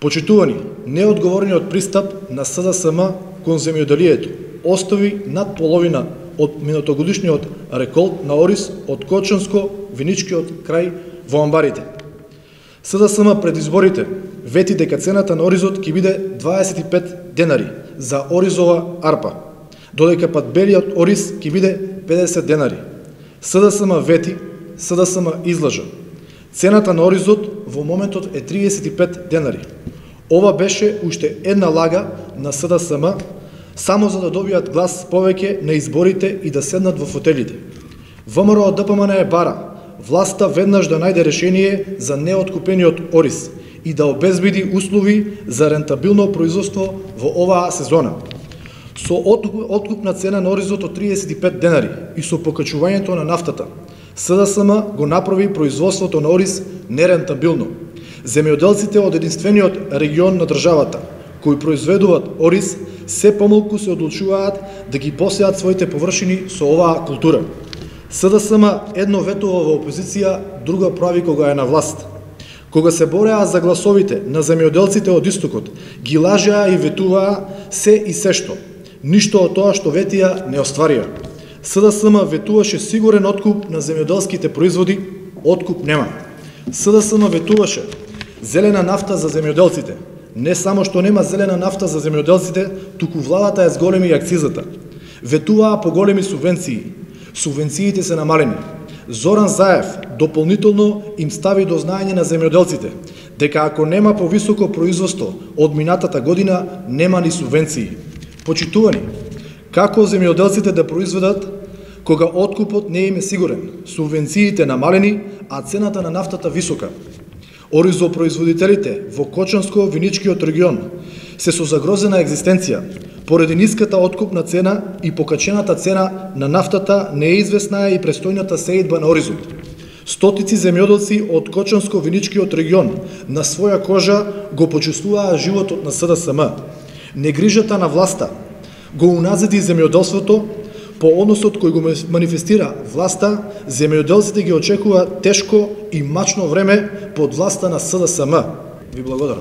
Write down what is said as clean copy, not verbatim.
Почитувани, неодговорениот пристап на СДСМ кон земјоделието остави над половина од минатогодишниот реколт на ориз од Кочанско-Виничкиот крај во амбарите. СДСМ пред изборите вети дека цената на оризот ќе биде 25 денари за оризова арпа, додека пат белиот ориз ќе биде 50 денари. СДСМ вети, СДСМ излажа. Цената на оризот во моментот е 35 денари. Ова беше уште една лага на СДСМ, само за да добијат глас повеќе на изборите и да седнат во фотелите. ВМРО ДПМН бара власта веднаш да најде решение за неоткупениот ориз и да обезбеди услови за рентабилно производство во оваа сезона. Со откупна цена на оризот од 35 денари и со покачувањето на нафтата, СДСМ го направи производството на ориз нерентабилно. Земјоделците од единствениот регион на државата, кои произведуваат ориз, се помалку се одлучуваат да ги посеат своите површини со оваа култура. СДСМ едно ветува во опозиција, друга прави кога е на власт. Кога се бореа за гласовите на земјоделците од истокот, ги лажеа и ветуваа се и сешто. Ништо од тоа што ветија не остварија. СДСМ ветуваше сигурен откуп на земјоделските производи, откуп нема. СДСМ ветуваше зелена нафта за земјоделците. Не само што нема зелена нафта за земјоделците, туку владата е зголеми и акцизата. Ветуваа по големи субвенции. Субвенциите се намалени. Зоран Заев дополнително им стави до знаење на земјоделците дека ако нема повисоко производство од минатата година, нема ни субвенции. Почитувани, како земјоделците да произведат кога откупот не им е сигурен, субвенциите намалени, а цената на нафтата висока? Оризопроизводителите во Кочанско-Виничкиот регион се со загрозена екзистенција, поради ниската откупна цена и покачената цена на нафтата, неизвестна е и престојната сеидба на оризот. Стотици земјоделци од Кочанско-Виничкиот регион на своја кожа го почувствуваа животот на СДСМ. Негрижата на власта го уназади земјоделството. По односот кој го манифестира власта, земјоделците ги очекува тешко и мачно време под власта на СДСМ. Ви благодарам.